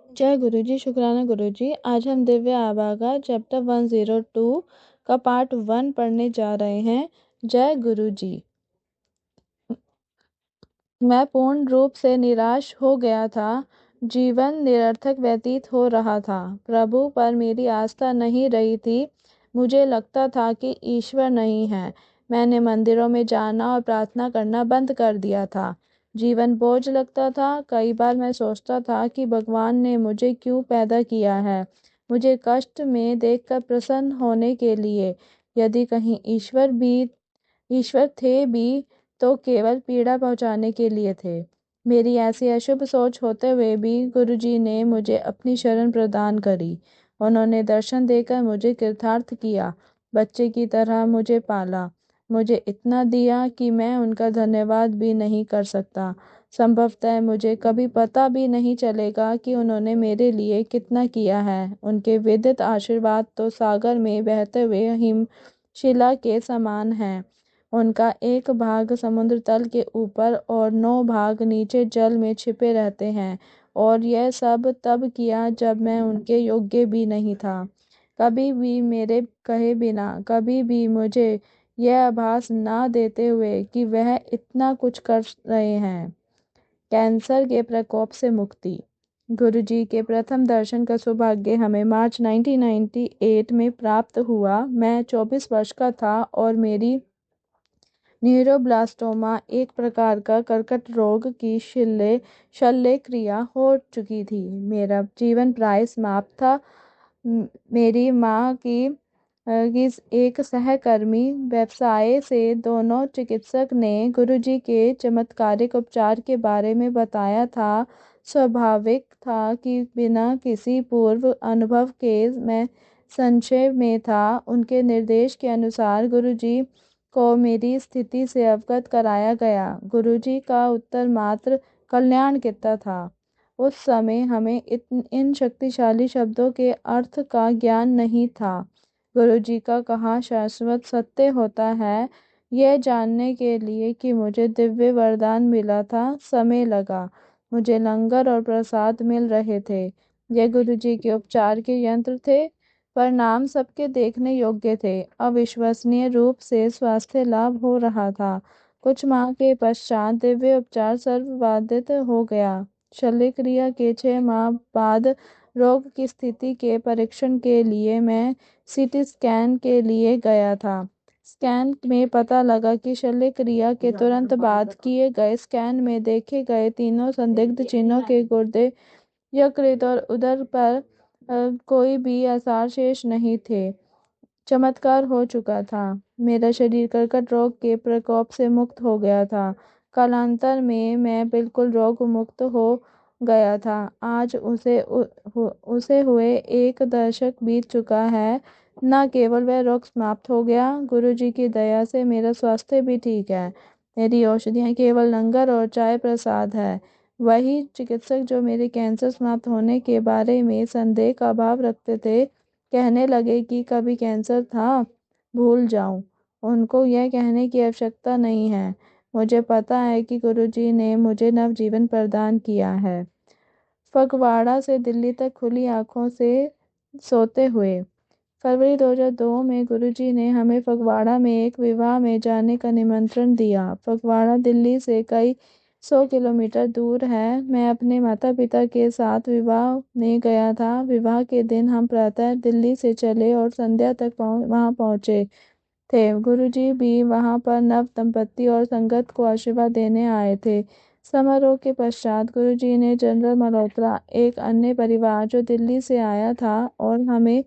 जय गुरु जी, शुक्राना गुरु जी। आज हम दिव्य आभागा चैप्टर 102 का पार्ट 1 पढ़ने जा रहे हैं। जय गुरु जी। मैं पूर्ण रूप से निराश हो गया था। जीवन निरर्थक व्यतीत हो रहा था। प्रभु पर मेरी आस्था नहीं रही थी। मुझे लगता था कि ईश्वर नहीं है। मैंने मंदिरों में जाना और प्रार्थना करना बंद कर दिया था। जीवन बोझ लगता था। कई बार मैं सोचता था कि भगवान ने मुझे क्यों पैदा किया है, मुझे कष्ट में देखकर प्रसन्न होने के लिए। यदि कहीं ईश्वर थे भी तो केवल पीड़ा पहुंचाने के लिए थे। मेरी ऐसी अशुभ सोच होते हुए भी गुरुजी ने मुझे अपनी शरण प्रदान करी। उन्होंने दर्शन देकर मुझे कृतार्थ किया, बच्चे की तरह मुझे पाला, मुझे इतना दिया कि मैं उनका धन्यवाद भी नहीं कर सकता। संभवतः मुझे कभी पता भी नहीं चलेगा कि उन्होंने मेरे लिए कितना किया है। उनके विद्युत आशीर्वाद तो सागर में बहते हुए हिमशिला के समान है। उनका एक भाग समुद्र तल के ऊपर और 9 भाग नीचे जल में छिपे रहते हैं, और यह सब तब किया जब मैं उनके योग्य भी नहीं था। कभी भी मेरे कहे बिना, कभी भी मुझे यह आभास ना देते हुए कि वह इतना कुछ कर रहे हैं। कैंसर के प्रकोप से मुक्ति। गुरुजी के प्रथम दर्शन का सौभाग्य हमें मार्च 1998 में प्राप्त हुआ। मैं 24 वर्ष का था और मेरी न्यूरोब्लास्टोमा, एक प्रकार का कर्कट रोग की शल्य क्रिया हो चुकी थी। मेरा जीवन प्राय समाप्त था। मेरी माँ की एक सहकर्मी व्यवसाय से दोनों चिकित्सक ने गुरुजी के चमत्कारिक उपचार के बारे में बताया था। स्वाभाविक था कि बिना किसी पूर्व अनुभव के मैं संशय में था। उनके निर्देश के अनुसार गुरुजी को मेरी स्थिति से अवगत कराया गया। गुरुजी का उत्तर मात्र कल्याण कहता था। उस समय हमें इन शक्तिशाली शब्दों के अर्थ का ज्ञान नहीं था। गुरुजी का कहा शाश्वत सत्य होता है, यह जानने के लिए कि मुझे दिव्य वरदान मिला था, समय लगा। मुझे लंगर और प्रसाद मिल रहे थे। यह गुरुजी के उपचार के यंत्र थे। परिणाम सबके देखने योग्य थे। अविश्वसनीय रूप से स्वास्थ्य लाभ हो रहा था। कुछ माह के पश्चात दिव्य उपचार सर्वबाधित हो गया। शल्य क्रिया के 6 माह बाद रोग की स्थिति के परीक्षण के लिए मैं सीटी स्कैन के लिए गया था। स्कैन में पता लगा कि शल्य क्रिया के तुरंत बाद किए गए स्कैन में देखे गए तीनों संदिग्ध चिन्हों के गुर्दे, यकृत और उदर पर कोई भी आसार शेष नहीं थे। चमत्कार हो चुका था। मेरा शरीर कर्कट रोग के प्रकोप से मुक्त हो गया था। कालांतर में मैं बिल्कुल रोग मुक्त हो गया था। आज उसे हुए 1 दशक बीत चुका है। न केवल वह रोग समाप्त हो गया, गुरुजी की दया से मेरा स्वास्थ्य भी ठीक है। मेरी औषधियाँ केवल लंगर और चाय प्रसाद है। वही चिकित्सक जो मेरे कैंसर समाप्त होने के बारे में संदेह का भाव रखते थे, कहने लगे कि कभी कैंसर था, भूल जाऊं। उनको यह कहने की आवश्यकता नहीं है। मुझे पता है कि गुरुजी ने मुझे नवजीवन प्रदान किया है। फगवाड़ा से दिल्ली तक खुली आंखों से सोते हुए। फरवरी 2002 में गुरुजी ने हमें फगवाड़ा में एक विवाह में जाने का निमंत्रण दिया। फगवाड़ा दिल्ली से कई 100 किलोमीटर दूर है। मैं अपने माता पिता के साथ विवाह में गया था। विवाह के दिन हम प्रातः दिल्ली से चले और संध्या तक वहां पहुंचे थे। गुरुजी भी वहां पर नव दंपति और संगत को आशीर्वाद देने आए थे। समारोह के पश्चात गुरुजी ने जनरल मल्होत्रा, एक अन्य परिवार जो दिल्ली से आया था, और हमें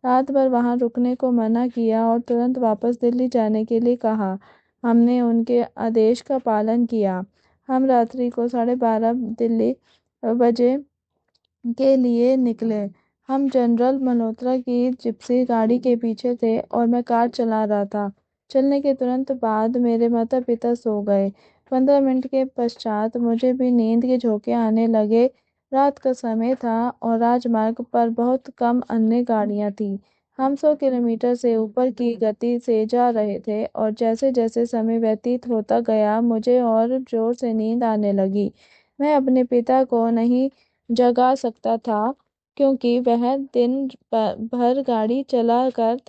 रात भर वहां रुकने को मना किया और तुरंत वापस दिल्ली जाने के लिए कहा। हमने उनके आदेश का पालन किया। हम रात्रि को 12:30 दिल्ली बजे के लिए निकले। हम जनरल मल्होत्रा की जिप्सी गाड़ी के पीछे थे और मैं कार चला रहा था। चलने के तुरंत बाद मेरे माता पिता सो गए। 15 मिनट के पश्चात मुझे भी नींद के झोंके आने लगे। रात का समय था और राजमार्ग पर बहुत कम अन्य गाड़ियां थीं। हम 100 किलोमीटर से ऊपर की गति से जा रहे थे और जैसे जैसे समय व्यतीत होता गया मुझे और जोर से नींद आने लगी। मैं अपने पिता को नहीं जगा सकता था, क्योंकि वह दिन भर गाड़ी चला कर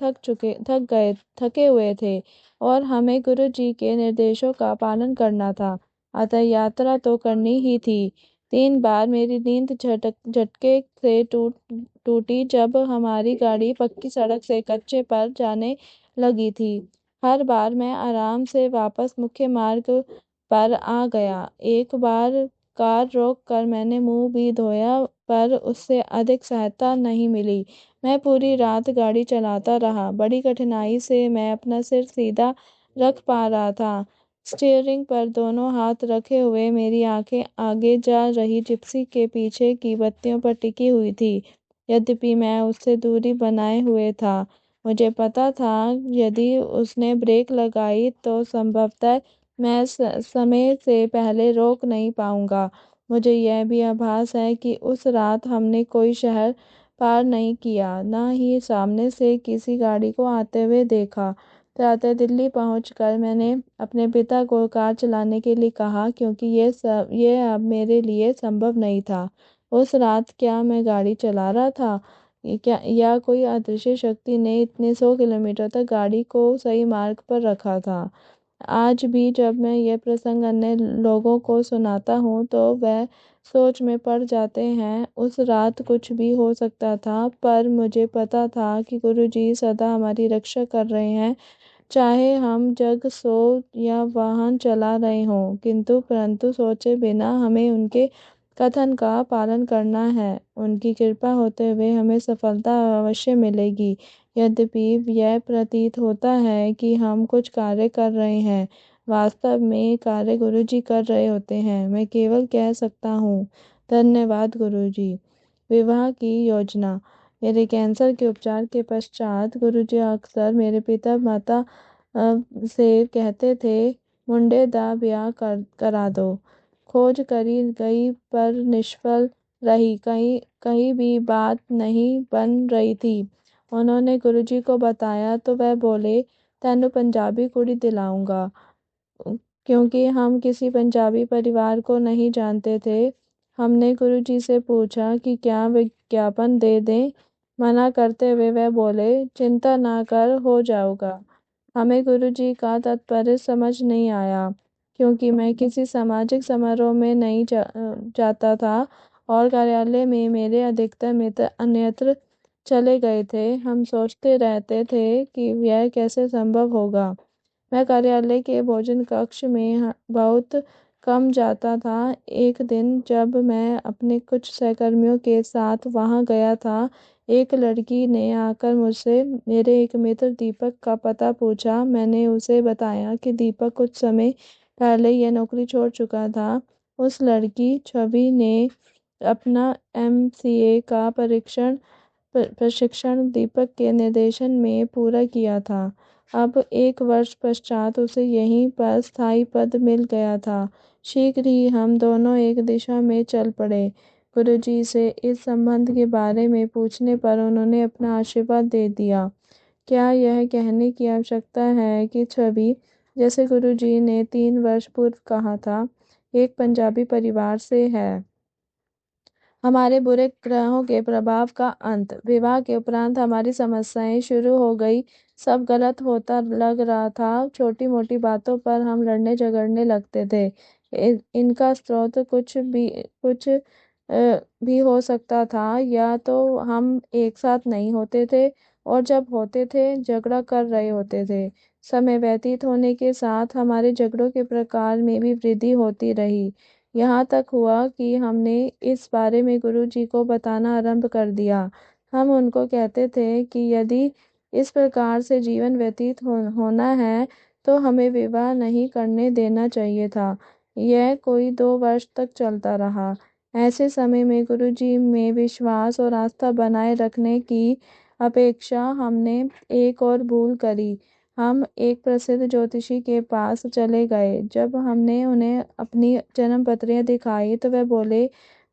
थके हुए थे और हमें गुरु जी के निर्देशों का पालन करना था। अतः यात्रा तो करनी ही थी। 3 बार मेरी नींद झटके से टूटी जब हमारी गाड़ी पक्की सड़क से कच्चे पर जाने लगी थी। हर बार मैं आराम से वापस मुख्य मार्ग पर आ गया। एक बार कार रोक कर मैंने मुंह भी धोया, पर उससे अधिक सहायता नहीं मिली। मैं पूरी रात गाड़ी चलाता रहा। बड़ी कठिनाई से मैं अपना सिर सीधा रख पा रहा था। स्टीयरिंग पर दोनों हाथ रखे हुए मेरी आंखें आगे जा रही जिप्सी के पीछे की बत्तियों पर टिकी हुई थी। यद्यपि मैं उससे दूरी बनाए हुए था, मुझे पता था यदि उसने ब्रेक लगाई तो संभवतः मैं समय से पहले रोक नहीं पाऊंगा। मुझे यह भी आभास है कि उस रात हमने कोई शहर पार नहीं किया, न ही सामने से किसी गाड़ी को आते हुए देखा। प्रातः दिल्ली पहुंचकर मैंने अपने पिता को कार चलाने के लिए कहा, क्योंकि ये अब मेरे लिए संभव नहीं था। उस रात क्या मैं गाड़ी चला रहा था, या कोई अदृश्य शक्ति ने इतने 100 किलोमीटर तक गाड़ी को सही मार्ग पर रखा था। आज भी जब मैं यह प्रसंग अन्य लोगों को सुनाता हूँ तो वह सोच में पड़ जाते हैं। उस रात कुछ भी हो सकता था, पर मुझे पता था कि गुरुजी सदा हमारी रक्षा कर रहे हैं, चाहे हम जग सो या वाहन चला रहे हों। किंतु परंतु सोचे बिना हमें उनके कथन का पालन करना है। उनकी कृपा होते हुए हमें सफलता अवश्य मिलेगी। यद्यपि यह प्रतीत होता है कि हम कुछ कार्य कर रहे हैं, वास्तव में कार्य गुरुजी कर रहे होते हैं। मैं केवल कह सकता हूँ, धन्यवाद गुरुजी। विवाह की योजना। मेरे कैंसर के उपचार के पश्चात गुरुजी अक्सर मेरे पिता माता से कहते थे, मुंडे दा ब्याह करा दो। खोज करी गई पर निष्फल रही। कहीं कहीं भी बात नहीं बन रही थी। उन्होंने गुरुजी को बताया तो वह बोले, तेनू पंजाबी कुड़ी दिलाऊंगा। क्योंकि हम किसी पंजाबी परिवार को नहीं जानते थे, हमने गुरुजी से पूछा कि क्या विज्ञापन दे दें। मना करते हुए वह बोले, चिंता ना कर, हो जाऊगा। हमें गुरुजी का तात्पर्य समझ नहीं आया, क्योंकि मैं किसी सामाजिक समारोह में नहीं जाता था और कार्यालय में मेरे अधिकतर मित्र अन्यत्र चले गए थे। हम सोचते रहते थे कि यह कैसे संभव होगा। मैं कार्यालय के भोजन कक्ष में बहुत कम जाता था। एक दिन जब मैं अपने कुछ सहकर्मियों के साथ वहां गया था, एक लड़की ने आकर मुझसे मेरे एक मित्र दीपक का पता पूछा। मैंने उसे बताया कि दीपक कुछ समय पहले यह नौकरी छोड़ चुका था। उस लड़की छवि ने अपना MCA का प्रशिक्षण दीपक के निर्देशन में पूरा किया था। अब 1 वर्ष पश्चात उसे यहीं पर स्थायी पद मिल गया था। शीघ्र ही हम दोनों एक दिशा में चल पड़े। गुरुजी से इस संबंध के बारे में पूछने पर उन्होंने अपना आशीर्वाद दे दिया। क्या यह कहने की आवश्यकता है कि छवि, जैसे गुरुजी ने 3 वर्ष पूर्व कहा था, एक पंजाबी परिवार से है। हमारे बुरे ग्रहों के प्रभाव का अंत। विवाह के उपरांत हमारी समस्याएं शुरू हो गई। सब गलत होता लग रहा था। छोटी मोटी बातों पर हम लड़ने झगड़ने लगते थे। इनका स्रोत कुछ भी हो सकता था, या तो हम एक साथ नहीं होते थे, और जब होते थे झगड़ा कर रहे होते थे। समय व्यतीत होने के साथ हमारे झगड़ों के प्रकार में भी वृद्धि होती रही। यहाँ तक हुआ कि हमने इस बारे में गुरुजी को बताना आरंभ कर दिया। हम उनको कहते थे कि यदि इस प्रकार से जीवन व्यतीत होना है तो हमें विवाह नहीं करने देना चाहिए था। यह कोई 2 वर्ष तक चलता रहा। ऐसे समय में गुरुजी में विश्वास और आस्था बनाए रखने की अपेक्षा हमने एक और भूल करी। हम एक प्रसिद्ध ज्योतिषी के पास चले गए। जब हमने उन्हें अपनी जन्म पत्रियां दिखाई तो वे बोले,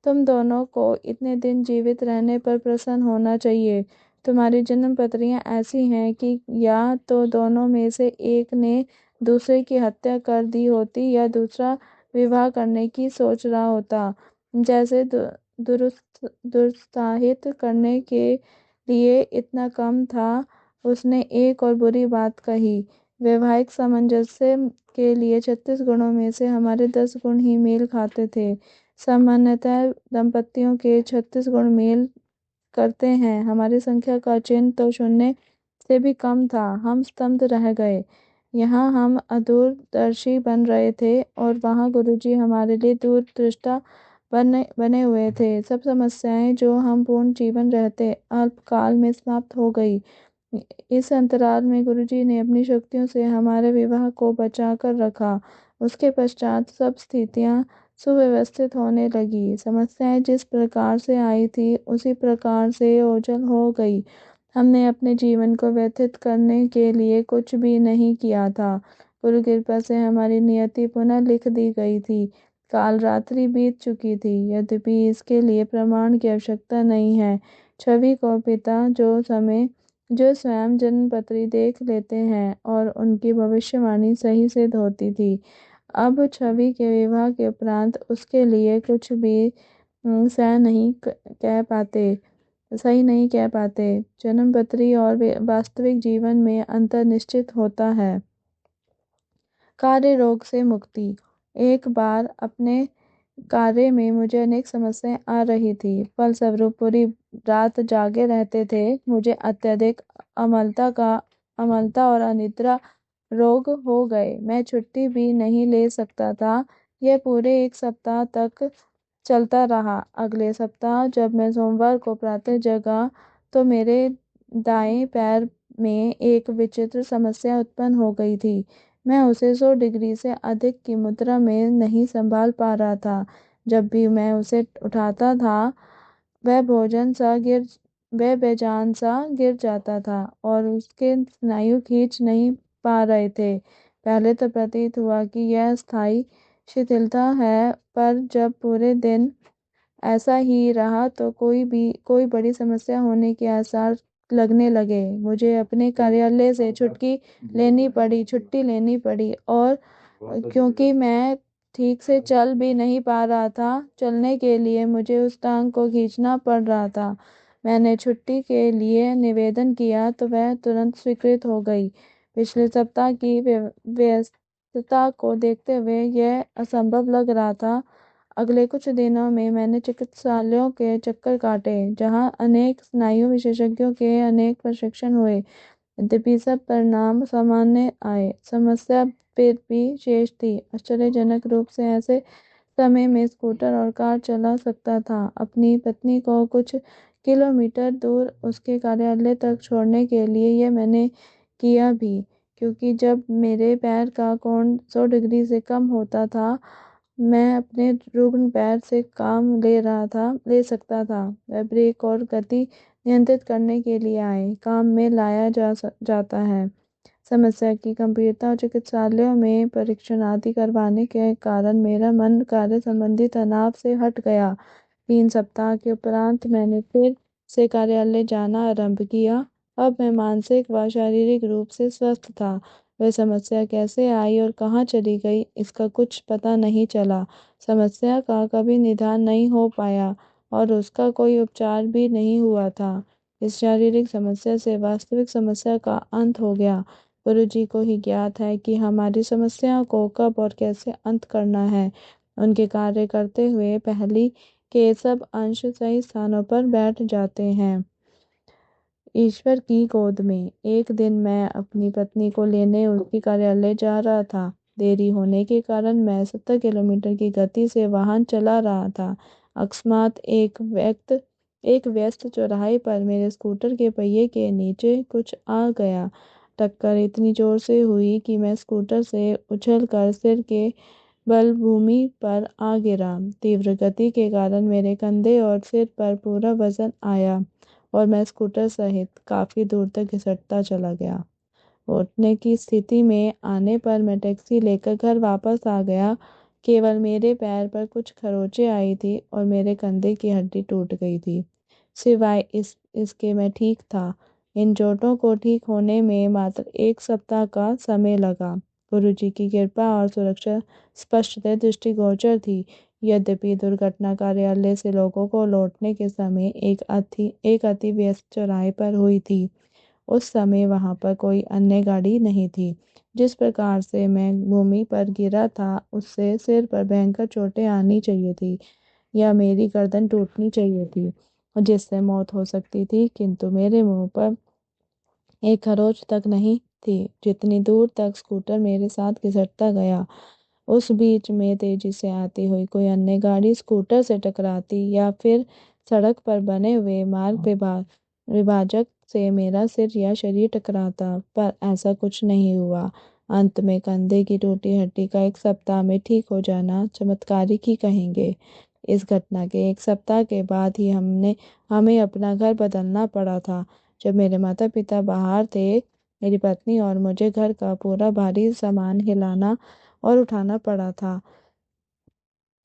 तुम दोनों को इतने दिन जीवित रहने पर प्रसन्न होना चाहिए। तुम्हारी जन्म पत्रियां ऐसी हैं कि या तो दोनों में से एक ने दूसरे की हत्या कर दी होती, या दूसरा विवाह करने की सोच रहा होता। जैसे दुरुत्साहित करने के लिए इतना कम था। उसने एक और बुरी बात कही। वैवाहिक सामंजस्य के लिए 36 गुणों में से हमारे 10 गुण ही मेल खाते थे। सामान्यतः दंपतियों के 36 गुण मेल करते हैं, हमारी संख्या का चिन्ह तो शून्य से भी कम था। हम स्तब्ध रह गए। यहाँ हम अदूरदर्शी बन रहे थे और वहाँ गुरुजी हमारे लिए दूरदृष्टा बने बने हुए थे। सब समस्याएं जो हम पूर्ण जीवन रहते अल्पकाल में समाप्त हो गई। इस अंतराल में गुरुजी ने अपनी शक्तियों से हमारे विवाह को बचा कर रखा। उसके पश्चात सब स्थितियां सुव्यवस्थित होने लगी। समस्याएं जिस प्रकार से आई थी उसी प्रकार से ओझल हो गई। हमने अपने जीवन को व्यतीत करने के लिए कुछ भी नहीं किया था। गुरु कृपा से हमारी नियति पुनः लिख दी गई थी। काल रात्रि बीत चुकी थी। यद्यपि इसके लिए प्रमाण की आवश्यकता नहीं है। छवि को पिता जो स्वयं जन्मपत्री देख लेते हैं और उनकी भविष्यवाणी सही सिद्ध होती थी। अब छवि के विवाह के उपरांत उसके लिए कुछ भी सही नहीं कह पाते। जन्मपत्री और वास्तविक जीवन में अंतर निश्चित होता है। कार्य रोग से मुक्ति। एक बार अपने कार्य में मुझे अनेक समस्याएं आ रही थी। फलस्वरूप पूरी रात जागे रहते थे। मुझे अत्यधिक अमलता और अनिद्रा रोग हो गए। मैं छुट्टी भी नहीं ले सकता था। यह पूरे एक सप्ताह तक चलता रहा। अगले सप्ताह जब मैं सोमवार को प्रातः जगा तो मेरे दाएं पैर में एक विचित्र समस्या उत्पन्न हो गई थी। मैं उसे 100 डिग्री से अधिक की मुद्रा में नहीं संभाल पा रहा था। जब भी मैं उसे उठाता था वह बेजान सा गिर जाता था और उसके स्नायु खींच नहीं पा रहे थे। पहले तो प्रतीत हुआ कि यह स्थायी शिथिलता है, पर जब पूरे दिन ऐसा ही रहा तो कोई बड़ी समस्या होने के आसार लगने लगे। मुझे अपने कार्यालय से छुट्टी लेनी पड़ी और क्योंकि मैं ठीक से चल भी नहीं पा रहा था, चलने के लिए मुझे उस टांग को खींचना पड़ रहा था। मैंने छुट्टी के लिए निवेदन किया तो वह तुरंत स्वीकृत हो गई। पिछले सप्ताह की व्यस्तता को देखते हुए यह असंभव लग रहा था। अगले कुछ दिनों में मैंने चिकित्सालयों के चक्कर काटे, जहां अनेक स्नायु विशेषज्ञों के अनेक प्रशिक्षण हुए। यद्यपि सब परिणाम सामान्य आए, समस्या फिर भी शेष थी। आश्चर्यजनक रूप से ऐसे समय में स्कूटर और कार चला सकता था। अपनी पत्नी को कुछ किलोमीटर दूर उसके कार्यालय तक छोड़ने के लिए यह मैंने किया भी, क्योंकि जब मेरे पैर का कोण 100 डिग्री से कम होता था मैं अपने रुग्ण पैर से काम ले सकता था। वह ब्रेक और गति नियंत्रित करने के लिए काम में लाया जाता है। समस्या की गंभीरता और चिकित्सालयों में परीक्षण आदि करवाने के कारण मेरा मन कार्य संबंधी तनाव से हट गया। 3 सप्ताह के उपरांत मैंने फिर से कार्यालय जाना आरंभ किया। अब मैं मानसिक व शारीरिक रूप से स्वस्थ था। वह समस्या कैसे आई और कहाँ चली गई इसका कुछ पता नहीं चला। समस्या का कभी निदान नहीं हो पाया और उसका कोई उपचार भी नहीं हुआ था। इस शारीरिक समस्या से वास्तविक समस्या का अंत हो गया। गुरुजी को ही ज्ञात है कि हमारी समस्याओं को कब और कैसे अंत करना है। उनके कार्य करते हुए पहली के सब अंश सही स्थानों पर बैठ जाते हैं। ईश्वर की गोद में। एक दिन मैं अपनी पत्नी को लेने उसके कार्यालय जा रहा था। देरी होने के कारण मैं 70 किलोमीटर की गति से वाहन चला रहा था। अकस्मात एक व्यस्त चौराहे पर मेरे स्कूटर के पहिए के नीचे कुछ आ गया। टक्कर इतनी जोर से हुई कि मैं स्कूटर से उछलकर सिर के बल भूमि पर आ गिरा। तीव्र गति के कारण मेरे कंधे और सिर पर पूरा वजन आया और मैं स्कूटर सहित काफी दूर तक घिसटता चला गया। उठने की स्थिति में आने पर मैं टैक्सी लेकर घर वापस आ गया। केवल मेरे पैर पर कुछ खरोंचें आई थी और मेरे कंधे की हड्डी टूट गई थी। सिवाय इसके मैं ठीक था। इन चोटों को ठीक होने में मात्र 1 सप्ताह का समय लगा। गुरुजी की कृपा और सुरक्षा स्पष्टतः दृष्टिगोचर थी। यद्यपि दुर्घटना कार्यालय से लोगों को लौटने के समय एक अति व्यस्त चौराहे पर हुई थी। उस समय वहां पर कोई अन्य गाड़ी नहीं थी। जिस प्रकार से मैं भूमि पर गिरा था उससे सिर पर भयंकर चोटें आनी चाहिए थी या मेरी गर्दन टूटनी चाहिए थी जिससे मौत हो सकती थी, किंतु मेरे मुंह पर एक खरोच तक नहीं थी। जितनी दूर तक स्कूटर मेरे साथ घिसटता गया, उस बीच में तेजी से आती हुई कोई अन्य गाड़ी स्कूटर से टकराती या फिर सड़क पर बने हुए मार्ग विभाजक से मेरा सिर या शरीर टकराता, पर ऐसा कुछ नहीं हुआ। अंत में कंधे की टूटी हड्डी का एक सप्ताह में ठीक हो जाना चमत्कारिक ही कहेंगे। इस घटना के एक सप्ताह के बाद ही हमें अपना घर बदलना पड़ा था। जब मेरे माता पिता बाहर थे, मेरी पत्नी और मुझे घर का पूरा भारी सामान हिलाना और उठाना पड़ा था।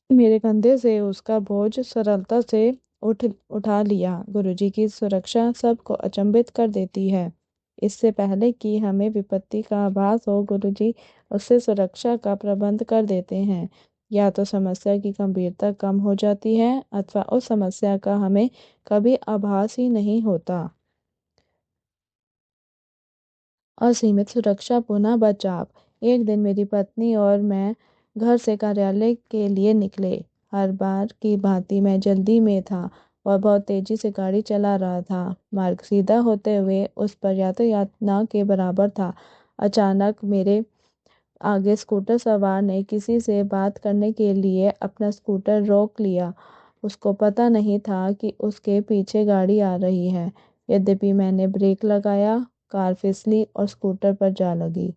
मेरे कंधे से उसका बोझ सरलता से उठा लिया। गुरुजी की सुरक्षा सबको अचंभित कर देती है। इससे पहले कि हमें विपत्ति का आभास हो, गुरुजी उससे सुरक्षा का प्रबंध कर देते हैं। या तो समस्या की गंभीरता कम हो जाती है अथवा उस समस्या का हमें कभी आभास ही नहीं होता। असीमित सुरक्षा पुनः बचाव। एक दिन मेरी पत्नी और मैं घर से कार्यालय के लिए निकले। हर बार की भांति मैं जल्दी में था और बहुत तेजी से गाड़ी चला रहा था। मार्ग सीधा होते हुए उस पर यातायात न के बराबर था। अचानक मेरे आगे स्कूटर सवार ने किसी से बात करने के लिए अपना स्कूटर रोक लिया। उसको पता नहीं था कि उसके पीछे गाड़ी आ रही है। यद्यपि मैंने ब्रेक लगाया, कार फिसली और स्कूटर पर जा लगी।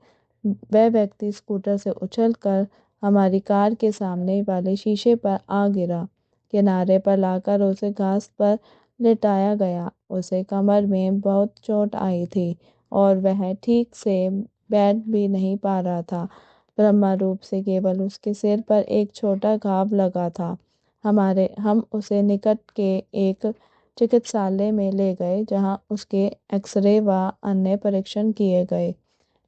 वह व्यक्ति स्कूटर से उछलकर हमारी कार के सामने वाले शीशे पर आ गिरा। किनारे पर लाकर उसे घास पर लेटाया गया। उसे कमर में बहुत चोट आई थी और वह ठीक से बैठ भी नहीं पा रहा था। ब्रह्मा रूप से केवल उसके सिर पर एक छोटा घाव लगा था। हम उसे निकट के एक चिकित्सालय में ले गए जहां उसके एक्सरे व अन्य परीक्षण किए गए।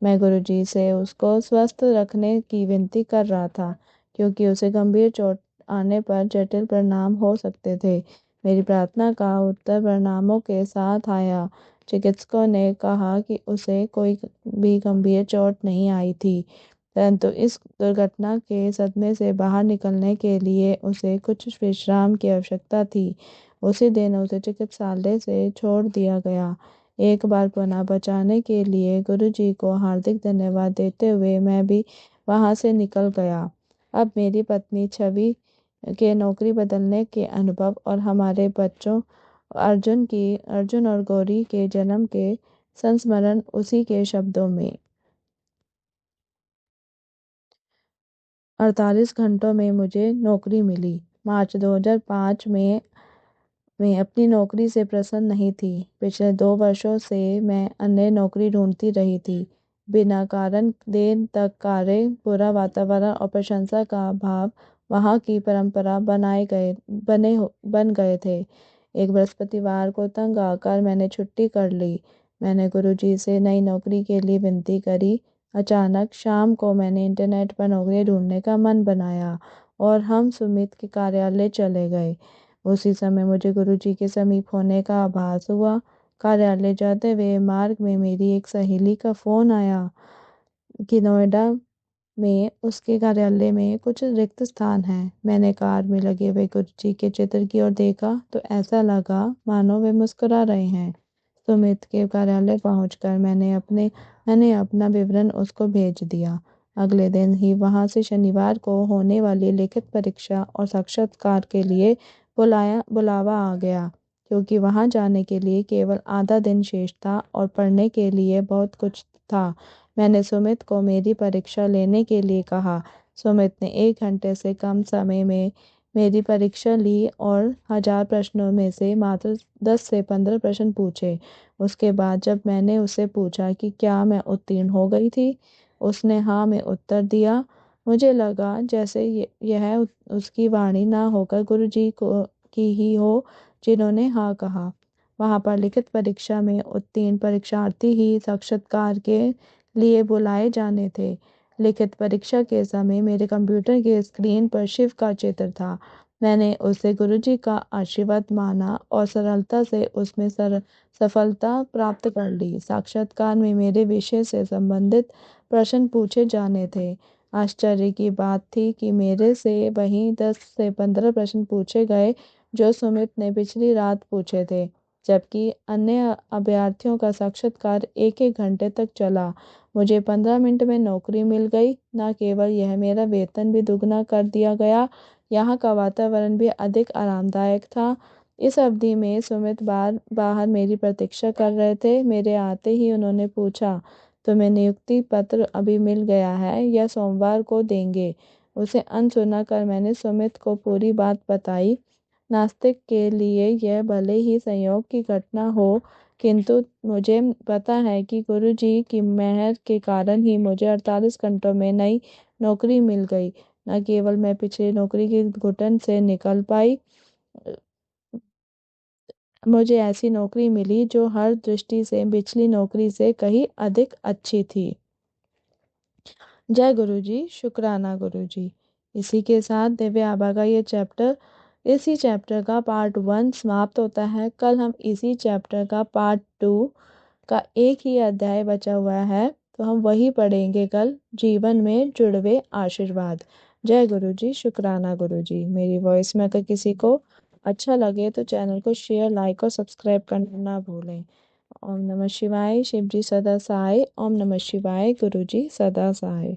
मैं गुरुजी से उसको स्वस्थ रखने की विनती कर रहा था, क्योंकि उसे गंभीर चोट आने पर जटिल परिणाम हो सकते थे। मेरी प्रार्थना का उत्तर परिणामों के साथ आया। चिकित्सकों ने कहा कि उसे कोई भी गंभीर चोट नहीं आई थी, परंतु इस दुर्घटना के सदमे से बाहर निकलने के लिए उसे कुछ विश्राम की आवश्यकता थी। उसी दिन उसे चिकित्सालय से छोड़ दिया गया। एक बार पुनः बचाने के लिए गुरुजी को हार्दिक धन्यवाद देते हुए मैं भी वहां से निकल गया। अब मेरी पत्नी छवि के नौकरी बदलने के अनुभव और हमारे बच्चों अर्जुन और गौरी के जन्म के संस्मरण उसी के शब्दों में। 48 घंटों में मुझे नौकरी मिली। मार्च 2005 में मैं अपनी नौकरी से प्रसन्न नहीं थी। पिछले 2 वर्षों से मैं अन्य नौकरी ढूंढती रही थी। बिना कारण देर तक कार्य, बुरा वातावरण और प्रशंसा का अभाव वहाँ की परंपरा बन गए थे। एक बृहस्पतिवार को तंग आकर मैंने छुट्टी कर ली। मैंने गुरुजी से नई नौकरी के लिए विनती करी। अचानक शाम को मैंने इंटरनेट पर नौकरी ढूंढने का मन बनाया और हम सुमित के कार्यालय चले गए। उसी समय मुझे गुरुजी के समीप होने का आभास हुआ। कार्यालय जाते हुए मार्ग में मेरी एक सहेली का फोन आया कि नोएडा में उसके कार्यालय में कुछ रिक्त स्थान है। मैंने कार में लगे हुए गुरुजी के चित्र की ओर देखा तो ऐसा लगा मानो वे मुस्कुरा रहे हैं। सुमित के कार्यालय पहुंचकर मैंने अपना विवरण उसको भेज दिया। अगले दिन ही वहां से शनिवार को होने वाली लिखित परीक्षा और साक्षात्कार के लिए बुलावा आ गया, क्योंकि वहां जाने के लिए केवल आधा दिन शेष था और पढ़ने के लिए बहुत कुछ था। मैंने सुमित को मेरी परीक्षा लेने के लिए कहा। सुमित ने 1 घंटे से कम समय में मेरी परीक्षा ली और 1000 प्रश्नों में से मात्र 10 से 15 प्रश्न पूछे। उसके बाद जब मैंने उससे पूछा कि क्या मैं उत्तीर्ण हो गई थी, उसने हाँ में उत्तर दिया। मुझे लगा जैसे यह उसकी वाणी ना होकर गुरुजी को की ही हो, जिन्होंने हाँ कहा। वहां पर लिखित परीक्षा में उत्तीर्ण परीक्षार्थी ही साक्षात्कार के लिए बुलाए जाने थे। लिखित परीक्षा के समय मेरे कंप्यूटर की स्क्रीन पर शिव का चित्र था। मैंने उसे गुरुजी का आशीर्वाद माना और सरलता से उसमें सफलता प्राप्त कर ली। साक्षात्कार में मेरे विषय से संबंधित प्रश्न पूछे जाने थे। आश्चर्य की बात थी कि मेरे से वहीं 10 से 15 प्रश्न पूछे गए जो सुमित ने पिछली रात पूछे थे, जबकि अन्य अभ्यर्थियों का साक्षात्कार 1-1 घंटे तक चला। मुझे 15 मिनट में नौकरी मिल गई। न केवल यह, मेरा वेतन भी दुगना कर दिया गया। यहाँ का वातावरण भी अधिक आरामदायक था। इस अवधि में सुमित बाहर मेरी प्रतीक्षा कर रहे थे। मेरे आते ही उन्होंने पूछा, तुम्हें नियुक्ति पत्र अभी मिल गया है या सोमवार को देंगे? उसे अनसुना कर मैंने सुमित को पूरी बात बताई। नास्तिक के लिए यह भले ही संयोग की घटना हो, किंतु मुझे पता है कि गुरुजी की मेहर के कारण ही मुझे 48 घंटों में नई नौकरी मिल गई। न केवल मैं पिछली नौकरी की घुटन से निकल पाई, मुझे ऐसी नौकरी मिली जो हर दृष्टि से पिछली नौकरी से कहीं अधिक अच्छी थी। जय गुरुजी, शुक्राना गुरुजी। इसी के साथ दिव्य आभा का ये चैप्टर, इसी चैप्टर का पार्ट 1 समाप्त होता है। कल हम इसी चैप्टर का पार्ट 2 का एक ही अध्याय बचा हुआ है, तो हम वही पढ़ेंगे कल, जीवन में जुड़वे आशीर्वाद। जय गुरुजी, शुक्राना गुरुजी। मेरी वॉइस में अगर किसी को अच्छा लगे तो चैनल को शेयर, लाइक और सब्सक्राइब करना ना भूलें। ओम नमः शिवाय। शिव जी सदा सहाय। ओम नमः शिवाय। गुरु जी सदा सहाय।